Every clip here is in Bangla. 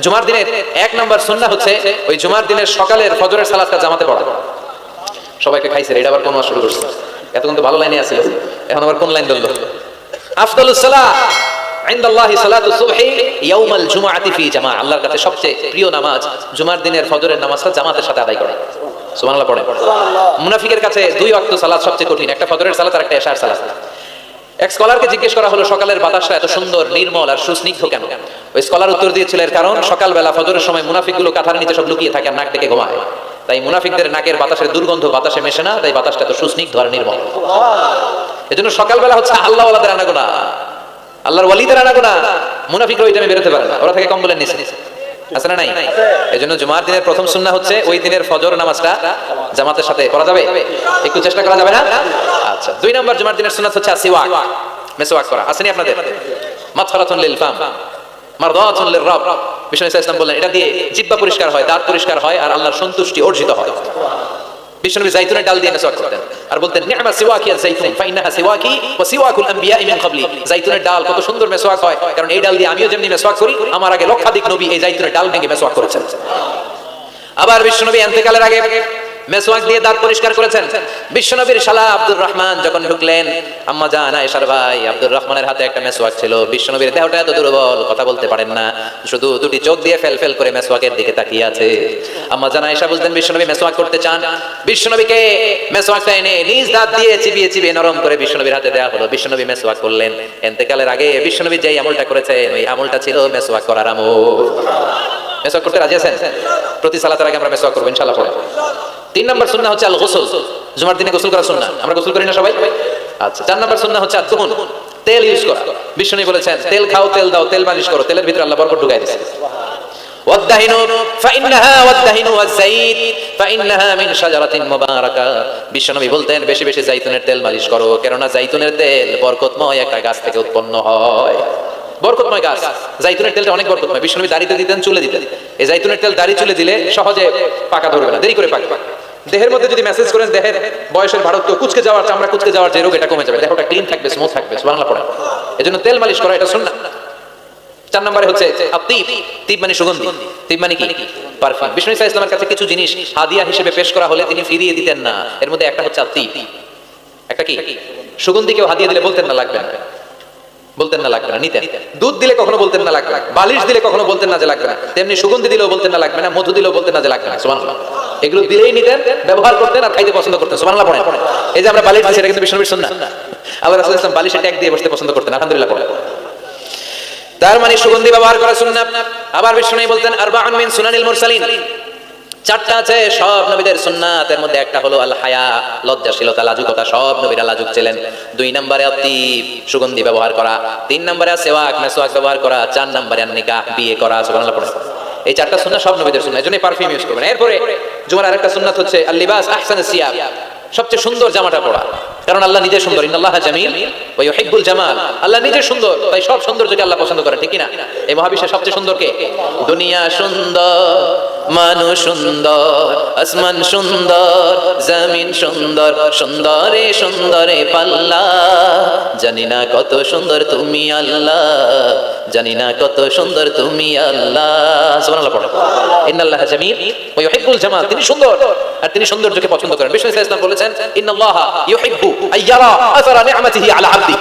জুমার দিনের এক নম্বর সুন্নাহ হচ্ছে ওই জুমার দিনের সকালের ফজরের সালাতটা জামাতে পড়া। সবাইকে খাইছে এটা আবার কোন মাস শুরু করছে, এতক্ষণ তো ভালো লাইনে আছিল, এখন আবার কোন লাইন ধরলো? আফদালুস সালাহ ইনদাল্লাহি সালাতুস সুবহি ইয়াউমাল জুমআতি ফি জামা। আল্লাহর কাছে সবচেয়ে প্রিয় নামাজ জুমার দিনের ফজরের নামাজটা জামাতের সাথে আদায় করা। সুবহানাল্লাহ পড়ে। মুনাফিকের কাছে দুই ওয়াক্ত সালাত সবচেয়ে কঠিন, একটা ফজরের সালাত আর একটা এশার সালাত। এক স্কলারকে জিজ্ঞেস করা হলো সকালের বাতাসটা এত সুন্দর নির্মল আর সুস্নিগ্ধ কেন? ওই স্কলার উত্তর দিয়েছিল এর কারণ সকালবেলা ফজরের সময় মুনাফিকগুলো কাঁথার নিচে সব লুকিয়ে থাকে আর নাক ডেকে ঘুমায়, তাই মুনাফিকদের নাকের বাতাসের দুর্গন্ধ বাতাসে মেশে না, তাই বাতাসটা এত সুস্নিগ্ধ আর নির্মল। এজন্য সকালবেলা হচ্ছে আল্লাহ ওয়ালাদের আনাগোনা, আল্লাহর ওয়ালিদের আনাগোনা। মুনাফিকরা ওই টাইমে বেরোতে পারে না, ওরা থাকে কম্বলের নিচে, আছে না নাই? এজন্য জুমার দিনের প্রথম সুন্নাহ হচ্ছে ওই দিনের ফজর নামাজটা জামাতের সাথে করা যাবে, একটু চেষ্টা করা যাবে না? আচ্ছা, দুই নম্বর জুমার দিনের সুন্নাত হচ্ছে আসিওয়াক, মেসওয়াক করা। আসেনি আপনাদের? মাতফারাতুন লিল ফাম মারদাতুন লির রাব। বিষ্ণু ইসলাম বললেন এটা দিয়ে জিহ্বা পরিষ্কার হয়, দাঁত পরিষ্কার হয় আর আল্লাহর সন্তুষ্টি অর্জিত হয়। বিষ্ণু জাইতুনের ডাল দিয়ে মেসওয়াক করতেন আর বলতেন নি'মা সিওয়াকি আয-যাইতুন ফাইন্নাহা সিওয়াকি ওয়া সিওয়াকুল আম্বিয়া'i মিন ক্বাবলি। জাইতুনের ডাল কত সুন্দর মেসওয়াক হয়, কারণ এই ডাল দিয়ে আমিও যেমনি মেসওয়াক করি, আমার আগে লক্ষাধিক নবী এই জাইতুনের ডাল ভেঙে মেসওয়াক করেছেন। আবার বিশ্বনবী ইন্তেকালের আগে মেসওয়াক দিয়ে দাঁত পরিষ্কার করেছেন। বিশ্বনবীর শালা আব্দুর রহমান যখন ঢুকলেন, আম্মা জান আয়েশার ভাই আব্দুর রহমানের হাতে একটা মেসওয়াক ছিল। বিশ্বনবীর দেহটা এত দুর্বল, কথা বলতে পারেন না, শুধু দুটি চোখ দিয়ে ফেল ফেল করে মেসওয়াকের দিকে তাকিয়ে আছে। আম্মা জান আয়েশা বুঝলেন বিশ্বনবী মেসওয়াক করতে চান। বিশ্বনবীকে মেসওয়াকটা এনে নিজ দাঁত দিয়ে চিবিয়ে চিবিয়ে নরম করে বিশ্বনবীর হাতে দেওয়া হলো। বিশ্বনবী মেসওয়াক করলেন। ইন্তেকালের আগে বিশ্বনবী যেই আমলটা করেছেন ওই আমলটা ছিল মেসওয়াক করার আমল। মেসওয়াক করতে রাজি আছেন? প্রতি সালাতের আগে আমরা মেসওয়াক করব ইনশাআল্লাহ। পড়ে তিন নম্বর সুন্নাহ হচ্ছে আল গোসল। জুমার দিনে গোসল করা সুন্নাহ, আমরা গোসল করি না সবাই? আচ্ছা, চার নম্বর সুন্নাহ হচ্ছে আদ-দুহুন, তেল ইউজ করা। বিষ্ণু বলেছেন তেল খাও, তেল দাও, তেল মালিশ করো, তেলের ভিতরে আল্লাহ বরকত ঢুকাই দিয়েছে। ওয়াদ-দাহিনু ফাইন্নাহা ওয়াদ-দাহিনু ওয়াজ-যাইত ফাইন্নাহা মিন শাজারাতিন মুবারাকা। বিষ্ণু বলতেন বেশি বেশি জাইতুনের তেল মালিশ করো, কেননা জাইতুনের তেল বরকতময় একটা গাছ থেকে উৎপন্ন হয়। বরকতময় গাছ, জাইতুনের তেলটা অনেক বরকতময়। বিষ্ণু দাড়িতে দিতেন, চুলে দিতেন। এই জাইতুনের তেল দাড়ি চুলে দিলে সহজে পাকা ধরবে না, দেরি করে পাকবে। দেহের মধ্যে যদি মেসেজ করেন দেহের বয়সের ভারত্ব, কুচকে যাওয়ার, চামড়া কুচকে যাওয়ার যে রোগ, এটা কমে যাবে, দেহটা ক্লিন থাকবে, স্মুথ থাকবে। সুবহানাল্লাহ পড়েন। এজন্য তেল মালিশ করা এটা সুন্নাহ। চার নম্বরে হচ্ছে আত-তিব। তিব মানে সুগন্ধি, তিব মানে কি? পারফিউম। বিষ্ণু ইসলামের কাছে কিছু জিনিস হাদিয়া হিসেবে পেশ করা হলে তিনি ফিরিয়ে দিতেন না। এর মধ্যে একটা হচ্ছে আত-তিব, একটা কি সুগন্ধি। কেউ হাদিয়া দিলে বলতেন না লাগবে না, বলতেন না লাগবে না, নিতেন। দুধ দিলে কখনো বলতেন না লাগবে না, বালিশ দিলে কখনো বলতেন না যে লাগবে না, তেমনি সুগন্ধি দিলেও বলতেন না লাগবে না, মধু দিলেও বলতেন না যে লাগবে না। সুবহানাল্লাহ। এগুলো দিলেই নিতেন, ব্যবহার করতেন আর খাইতে পছন্দ করতেন। সুবহানাল্লাহ পড়েন। এই যে আমরা বালিশ দিচ্ছি এটা কিন্তু বিষ্ণুর সুন্নাহ। আল্লাহ রাসূল সাল্লাল্লাহু আলাইহি ওয়াসাল্লাম বালিশে ট্যাগ দিয়ে বসতে পছন্দ করতেন। আলহামদুলিল্লাহ পড়েন। তার মানে সুগন্ধি ব্যবহার করা সুন্নাহ। আবার বিষ্ণু বলতেন আরবাউন মিন সুনানিল মুরসালিন। চারটা আছে সব নবীদের সুন্নাত, এর মধ্যে একটা হলো আল হায়া, লজ্জাশীলতা, লাজুকতা। সব নবীরা লাজুক ছিলেন। দুই নম্বরে আত-তিব, সুগন্ধি ব্যবহার করা। তিন নম্বরে সিওয়াক, মেসওয়াক ব্যবহার করা। চার নম্বরে নিকাহ, বিয়ে করা। সুবহানাল্লাহ পড়ে। এই চারটা সুন্নাহ সব নবীদের সুন্নাহ, এজন্য পারফিউম ইউজ করবেন। এরপরে জুমার আরেকটা সুন্নাত হচ্ছে আল লিবাস আহসানুস সিয়াব, সবচেয়ে সুন্দর জামাটা পরা। কারণ আল্লাহ নিজে সুন্দর, ইন্নাল্লাহা জামিল ওয়া ইউহিব্বুল জামাল। আল্লাহ নিজে সুন্দর, তাই সব সৌন্দর্যকে আল্লাহ পছন্দ করেন, ঠিক কি না? এই মহাবিশ্বের সবচেয়ে সুন্দর কে? দুনিয়া সুন্দর, মানুষ সুন্দর, আসমান সুন্দর, জমিন সুন্দর, সুন্দরে সুন্দরে পাল্লা। জানি না কত সুন্দর তুমি আল্লাহ, জানি না কত সুন্দর তুমি আল্লাহ। সুবহানাল্লাহ পড়ো। ইন্নাল্লাহা জামিল ওয়া ইউহিব্বুল জামাল। তিনি সুন্দর আর তিনি সৌন্দর্যকে পছন্দ করেন। বিষ্ণু ইসলাম বলেছেন ইন্নাল্লাহা ইউহিব্বু আইয়ারা আসারা নি'মাতিহি আলা আবদি।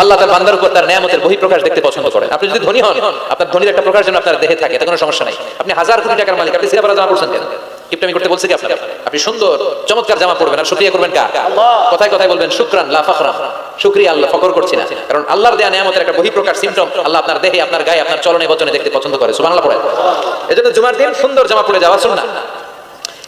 আল্লাহ তার বান্দার উপর তার নিয়ামতের বহিঃপ্রকাশ দেখতে পছন্দ করেন। আপনি যদি ধনী হন, আপনার ধনীর একটা প্রকাশ যেন আপনার দেহে থাকে, তাতে কোনো সমস্যা নাই। আপনি হাজার কোটি টাকার মালিক, আপনি সিরাপাড়া জামা পড়ছেন কেন? কিপটামি করতে বলছি কি আপনাকে? আপনি সুন্দর চমৎকার জামা পড়বেন আর শুকরিয়া করবেন কার? আল্লাহ। কথায় কথায় বলবেন শুকরান লা ফাখরান, শুকরিয়া আল্লাহ, ফখর করছি না। কারণ আল্লাহর দেয়া নিয়ামতের একটা বহিঃপ্রকাশ সিম্পটম আল্লাহ আপনার দেহে, আপনার গায়ে, আপনার চলনে বচনে দেখতে পছন্দ করে। সুবহানাল্লাহ পড়েন। এজন্য জুমার দিন সুন্দর জামা পরে যাওয়া সুন্নাহ।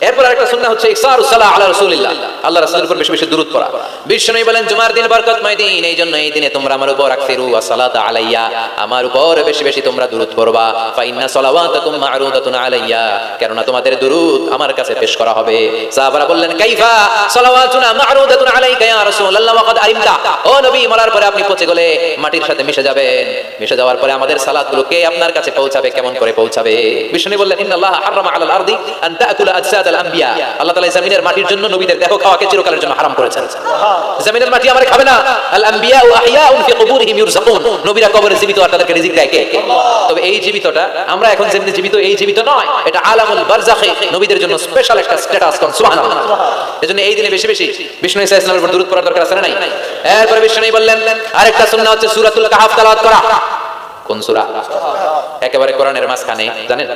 এরপর আরেকটা সুন্নাহ হচ্ছে ইকসারুস সালাহ আলা রাসূলিল্লাহ, আল্লাহ রাসূলের উপর বেশি বেশি দুরূদ পড়া। বিশ্বনবী বলেন জুমার দিন বরকতময় দিন, এইজন্য এই দিনে তোমরা আমার উপর আকসিরু আসসালাতা আলাইয়া, আমার উপর বেশি বেশি তোমরা দুরূদ পড়বা। ফাইন্না সালাওয়াতাকুম মা'রুদাতুন আলাইয়া, কেননা তোমাদের দুরূদ আমার কাছে পেশ করা হবে। সাহাবারা বললেন কাইফা সালাওয়াতুনা মা'রুদাতুন আলাইকা ইয়া রাসূলুল্লাহ ওয়া কাদ আলিমতা। ও নবী, মরার পরে আপনি পচে গেলে মাটির সাথে মিশে যাবেন, মিশে যাওয়ার পরে আমাদের সালাতগুলো কে আপনার কাছে পৌঁছাবে, কেমন করে পৌঁছাবে? বিশ্বনবী বললেন ইন্নাল্লাহা হারামা আলাল আরদি আন তা'কুলা আজসাদ আজসাদাল আম্বিয়া, আল্লাহ তাআলা জমিনের মাটির জন্য নবীদের দেহ খাওয়াকে চিরকালের জন্য হারাম করেছেন। জমিনের মাটি আমারে খাবে না। আল আম্বিয়া ওয়া আহইয়াউন ফি কুবুরিহিম ইউরযাকুন, নবীরা কবরে জীবিত আর তাদেরকে রিজিক দেয় কে? তবে এই জীবিতটা আমরা এখন যেমনি জীবিত এই জীবিত নয়, এটা আলামুল বারযাখে, নবীদের জন্য স্পেশাল একটা স্ট্যাটাস। কোন সুবহানাল্লাহ। এজন্য এই দিনে বেশি বেশি বিষ্ণু ঈসা ইসলামের উপর দরুদ পড়ার দরকার আছে না নাই? এরপরে বিষ্ণু বললেন আরেকটা সুন্নাহ হচ্ছে সূরাতুল কাহফ তেলাওয়াত করা। কোন সূরা? একেবারে কোরআনের মাঝখানে, জানেন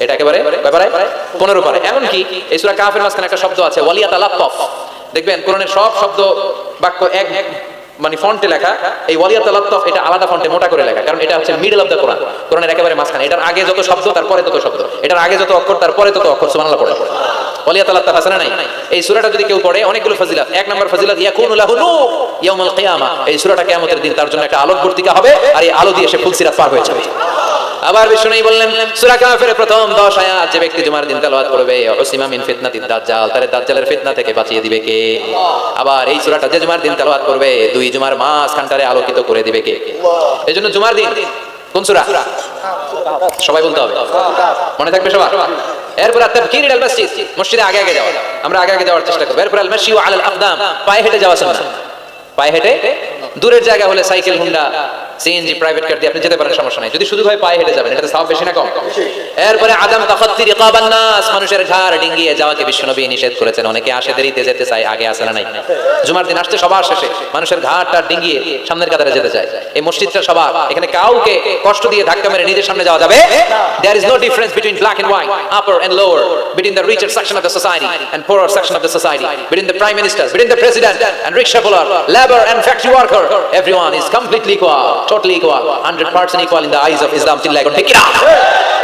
এটা একেবারে কয়বারে? 15 পারে। এমন কি এই সূরা কাহফের মাঝখানে একটা শব্দ আছে ওয়ালিয়াতালাত্তাফ। দেখবেন কোরআনের সব শব্দ বাক্য এক মানে ফন্টে লেখা, এই ওয়ালিয়াতালাত্তাফ এটা আলাদা ফন্টে মোটা করে লেখা, কারণ এটা হচ্ছে মিডল অফ দ্য কোরআন, কোরআনের একেবারে মাঝখানে। এটার আগে যত শব্দ তারপরে তত শব্দ, এটার আগে যত অক্ষর তারপরে তত অক্ষর। সুবহানাল্লাহ পড়ে ওয়ালিয়াতালাত্তাফ আছে না নাই? এই সূরাটা যদি কেউ পড়ে অনেকগুলো ফজিলত। এক নম্বর ফজিলত ইয়াকুনু লাহু নূর ইয়াউমাল কিয়ামা, এই সূরাটা কিয়ামতের দিন তার জন্য একটা আলোক বর্তিকা হবে, আর এই আলো দিয়ে সে ফুলসিরাত পার হয়ে যাবে। আবার বিষ্ণু বললেন সূরা কাহফের প্রথম 10 আয়াত যে ব্যক্তি জুমার দিন তেলাওয়াত করবে উসিমা মিন ফিতনাতিদ দাজ্জাল, তারে দাজ্জালের ফিতনা থেকে বাঁচিয়ে দিবে কে? আবার এই সূরাটা যে জুমার দিন তেলাওয়াত করবে 2 জুমার মাঝখানটারে আলোকিত করে দিবে কে? এজন্য জুমার দিন কোন সূরা? সবাই বলতে হবে, মনে থাকবে সবার। এরপর তাবকির ইলাল মসজিদ, মসজিদে আগে আগে যাওয়া, আমরা আগে আগে যাওয়ার চেষ্টা করব। এরপর আল মাশিউ আলাল আকদাম, পায়ে হেঁটে যাওয়া সুন্নাহ। পায়ে হেঁটে, দূরের জায়গা হলে cycle, Honda, CNG, private car দিয়ে আপনি যেতে পারেন, সমস্যা নাই। যদি শুধু ভাই পায়ে হেঁটে যাবেন এটাতে সওয়াব বেশি না কম? এরপরে আদম তাখাত্তি রিকাবান নাস, মানুষের ঘাড় ডিঙ্গিয়ে যাওয়াকে বিশ্বনবী নিষেধ করেছেন। অনেকে আসে দেরিতে যেতে চায়, আগে আসে না নাই? জুমার দিন আসছে সবার শেষে, মানুষের ঘাড়টা ডিঙ্গিয়ে সামনের কাতারে যেতে চায়। এই মসজিদটা সবার, এখানে কাউকে কষ্ট দিয়ে ধাক্কা মেরে নিজের সামনে যাওয়া যাবে? There is no difference between black and white, upper and lower, between the richer section of the society and poorer section of the society, between the prime ministers, between the president and rickshaw puller, labor and factory worker. Everyone is completely equal, totally equal, 100% equal in the eyes of Islam. Till like ঠিক না?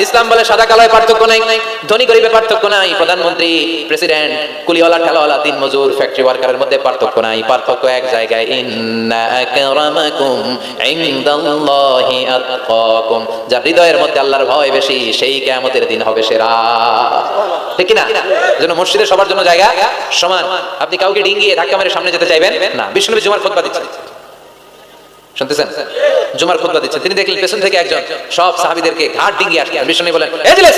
ইসলাম বলে সাদা কালোয় পার্থক্য নাই, ধনী গরিবে পার্থক্য নাই, প্রধানমন্ত্রী, প্রেসিডেন্ট, কুলিওয়ালা, ঠেলাওয়ালা, দিন মজুর, ফ্যাক্টরি ওয়ার্কারের মধ্যে পার্থক্য নাই। পার্থক্য এক জায়গায়, ইন্না আকরামাকুম ইনদাল্লাহি আতকাকুম, যার হৃদয়ের মধ্যে আল্লাহর ভয় বেশি সেই কিয়ামতের দিন হবে সেরা। ঠিক কি না? যেন মসজিদে সবার জন্য জায়গা সমান। আপনি কাউকে ডিঙ্গিয়ে ধাক্কা মেরে সামনে যেতে চাইবেন না। বিষ্ণুনবী জুমার খুতবা দিচ্ছেন, শুনতেছেন? জুমার খুতবা দিচ্ছেন, তিনি দেখলেন পেছন থেকে একজন সব সাহাবীদেরকে ঘাট ডিঙ্গিয়ে আসছে। বিষ্ণু বলেন এজলিস,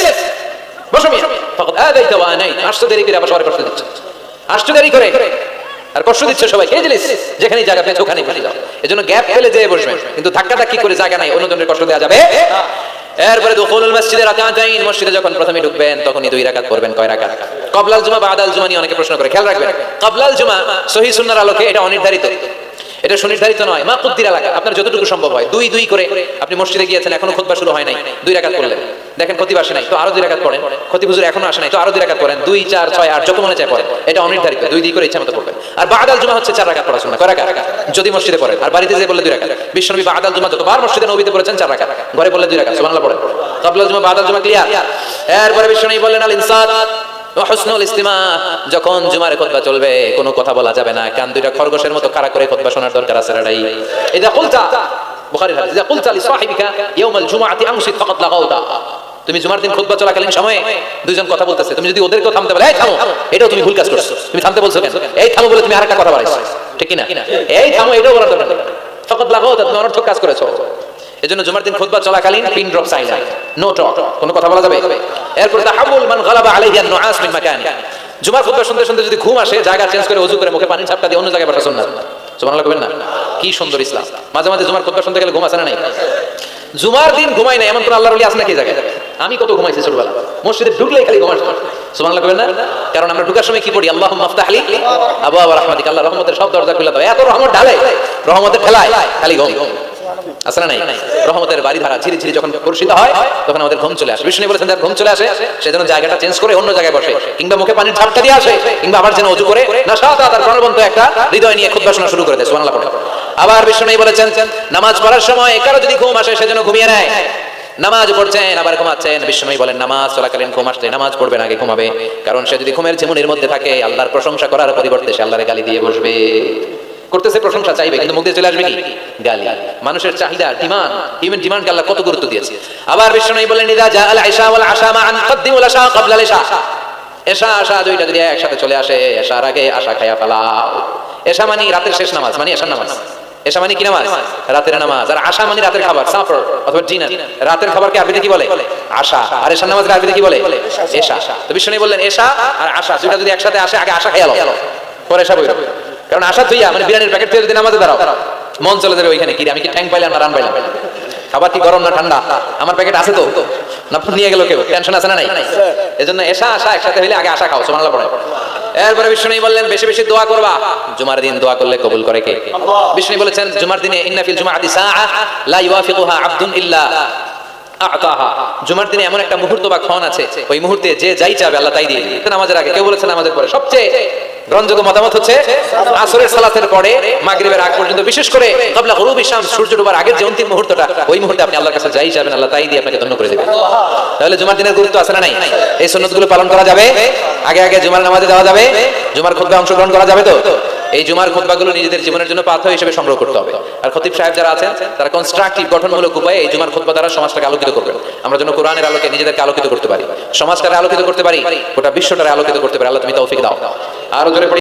বসো মিয়া। ফাকাদ আদাইতা ওয়া আনাইত, আসছো দেরি করে, আবার সবাই কষ্ট দিচ্ছ, আসছো দেরি করে আর কষ্ট দিচ্ছ সবাইকে। এজলিস, যেখানে জায়গা পেয়েছো ওখানেই বসে যাও। এজন্য গ্যাপ ফেলে যেয়ে বসবেন, কিন্তু ধাক্কা ধাক্কি করে জায়গা নাই, অন্যজনের কষ্ট দেওয়া যাবে না। এরপরে দুখুলুল মসজিদে রাকাতাইন, মসজিদে যখন প্রথমে ঢুকবেন তখনই 2 রাকাত পড়বেন। কয় রাকাত? ক্বাবলাল জুমা বাদাল জুমা নিয়ে অনেকে প্রশ্ন করে, খেয়াল রাখবেন ক্বাবলাল জুমা সহিহ সুন্নাহর আলোকে এটা অনির্ধারিত, এটা সুনির্ধারিত নয়। মা কুদ্দির এলাকা, আপনার যতটুকু সম্ভব হয় 2 করে। আপনি মসজিদে গিয়েছেন, এখনো খুতবা শুরু হয় নাই, 2 রাকাত পড়লেন। দেখেন খতিব আসে নাই, তো আরো 2 রাকাত পড়েন। খতিব হুজুর এখনো আসে নাই, তো আরো 2 রাকাত পড়েন। 2, 4, 6, 8 যত মনে চায় পড়েন। এটা অনির্ধারিত, 2 করে ইচ্ছা মতো পড়বেন। আর বাদাল জুমা হচ্ছে 4 রাকাত পড়া সুন্নাহ। কয় রাকাত? যদি মসজিদে পড়েন, আর বাড়িতে যেয়ে বললে 2 রাকাত। বিশ্বনবী বাদাল জুমা যতবার মসজিদে নববীতে পড়েছেন 4 রাকাত, ঘরে বললে 2 রাকাত। সুবহানাল্লাহ পড়েন। ক্বাবলাল জুমা বাদাল জুমা ক্লিয়ার। এরপরে বিশ্বনবী বললেন আল ইনসাত ওয়া হুসনুল ইস্তিমা, যখন জুমার খুতবা চলবে কোনো কথা বলা যাবে না, কান 2টা খরগোশের মতো খাড়া করে খুতবা শোনার দরকার আছে না? ইদা কুলতা, বুখারীর হাদিস, ইদা কুলতা লিসাহিবিকা ইয়াউমাল জুমআতি আমসিত ফাকাদ লাগাউতা, তুমি জুমার দিন খুতবা চলাকালীন সময়ে 2 জন কথা বলতেছে, তুমি যদি ওদেরকে থামতে বলে এই থামো, এটাও তুমি ভুল কাজ করছো। তুমি থামতে বলছো কেন? এই থামো বলে তুমি আরেকটা কথা বাড়াইছো, ঠিক কি না? এই থামো এটাও বলার দরকার নেই, ফাকাদ লাগাউতা, তুমি অনর্থক কাজ করেছো। এজন্য জুমার দিন খুতবা চলাকালীন pin drop silent, no talk, কোনো কথা বলা যাবে। এরপর তাহাবুল মান গালাবা আলাইহি আন-নুআস মিন মাকানি, জুমার খুতবা শুনতে শুনতে যদি ঘুম আসে জায়গা চেঞ্জ করে ওযু করে মুখে পানি ছাপটা দিয়ে অন্য জায়গায় বসা সুন্নাত। সুবহানাল্লাহ কইবেন না? কি সুন্দর ইসলাম। মাঝে মাঝে জুমার খুতবা শুনতে গেলে ঘুম আসে না নাই? জুমার দিন ঘুমাই না এমন কোন আল্লাহর ওলি আছে নাকি জায়গায়? আমি কত ঘুমাইছি ছোটবেলা, মসজিদে ঢুকলেই খালি ঘুমাস। সুবহানাল্লাহ কইবেন না? কারণ আমরা ঢুকার সময় কি পড়ি? আল্লাহুম্মা আফতাহ লি আবওয়াব রাহমাতিক, আল্লাহ রহমতের সব দরজা খুলে দাও। এত রহমত ঢালে, রহমতের ঠেলায় খালি ঘুম আসে না নাই? রহমতের বাড়ি ধারা ঝিরি ঝিরি যখন বর্ষিত হয় তখন আমাদের ঘুম চলে আসে। বিষ্ণু বলেছেন যার ঘুম চলে আসে সেজন্য জায়গাটা চেঞ্জ করে অন্য জায়গায় বসে, কিংবা মুখে পানির ঝাপটা দিয়ে আসে, কিংবা আবার যেন ওযু করে নাশাতা তার প্রাণবন্ত একটা হৃদয় নিয়ে খুতবা শোনা শুরু করে দেয়। সুবহানাল্লাহ পড়ে। আবার বিষ্ণু বলেছেন নামাজ পড়ার সময় কারো যদি ঘুম আসে সেজন্য ঘুমিয়ে নেয়। নামাজ পড়ছেন আবার ঘুমাচ্ছেন, বিষ্ণু বলেন নামাজ চলাকালীন ঘুম আসলে নামাজ পড়বেন, আগে ঘুমাবে। কারণ সে যদি ঘুমের ঝিমুনির মধ্যে থাকে আল্লাহর প্রশংসা করার পরিবর্তে সে আল্লাহর গালি দিয়ে বসবে। করতেছে প্রশংসা চাইবে, কিন্তু মুখ দিয়ে চলে আসবে কি? গালি। মানুষের চাহিদা, ডিমান্ড, হিউম্যান ডিমান্ড আল্লাহ কত গুরুত্ব দিয়েছে। আবার বিষ্ণু বলেন ইদা জা আল ইশা ওয়াল আশা মান কদ্দিমুল আশা ক্বাবলা আল ইশা, এশা আশা 2টা যদি একসাথে চলে আসে এশার আগে আশা খায়া ফেলাও। এশা মানে রাতের শেষ নামাজ, মানে এশার নামাজ। এশা মানে কি নামাজ? রাতের নামাজ। আর আশা মানে রাতের খাবার, সাফর অথবা ডিনার। রাতের খাবারকে আরবিতে কি বলে? আশা। আর এশার নামাজকে আরবিতে কি বলে? এশা। তো বিষ্ণু বললেন এশা আর আশা দুইটা যদি একসাথে আসে, আগে আশা খেয়াল পরে এশা বইল। কারণ আশা তুইয়া মানে বিরিয়ানির প্যাকেট তুই যদি নামাজে দাঁড়াও, মন চলে যাবে ওইখানে, কি আমি কি ঠ্যাং পাইলাম না রান পাইলাম, খাবার কি গরম না ঠান্ডা, আমার প্যাকেট আছে তো না নিয়ে গেল কেউ, টেনশন আছে না নাই? এজন্য এশা আশা একসাথে হইলে আগে আশা খাও, সুবহানাল্লাহ পড়ে। এরপরে বিষ্ণু বললেন বেশি বেশি দোয়া করবা। জুমার দিন দোয়া করলে কবুল করে কে? বিষ্ণু বলেছেন জুমার দিনে ইন্না ফিল জুমআতি সাআ লা ইওয়াফিকুহা আবদুন ইল্লা আতাহা। জুমার দিনে এমন একটা মুহূর্ত বা ক্ষণ আছে, ওই মুহূর্তে যে যাই চাবে আল্লাহ তাই দিয়ে দিবে। নামাজের আগে, কেউ বলেছেন নামাজের পরে। সবচেয়ে গ্রহণযোগ্য মতামত হচ্ছে আসরের সালাতের পরে মাগরিবের আগ পর্যন্ত, বিশেষ করে ক্বাবলা গুরুবি শামস, সূর্য ডোবার আগের যে অন্তিম মুহূর্তটা, ওই মুহূর্তে আপনি আল্লাহর কাছে যাই চাবেন আল্লাহ তাই দিয়ে আপনাকে ধন্য করে দিবেন। তাহলে জুমার দিনের গুরুত্ব আছে না নাই? এই সুন্নতগুলো পালন করা যাবে, আগে আগে জুমার নামাজে যাওয়া যাবে, জুমার খুতবায় অংশগ্রহণ করা যাবে। তো এই জুমার খুতবাগুলো নিজেদের জীবনের জন্য পাথেয় হিসেবে সংগ্রহ করতে হবে। আর খতিব সাহেব যারা আছেন তারা কনস্ট্রাকটিভ, গঠনমূলক উপায়ে এই জুমার খুতবা দ্বারা সমাজটাকে আলোকিত করবেন। আমরা যেন কোরআনের আলোকে নিজেদেরকে আলোকিত করতে পারি, সমাজটাকে আলোকিত করতে পারি, গোটা বিশ্বটাকে আলোকিত করতে পারি। আল্লাহ তুমি তৌফিক দাও। আরো জোরে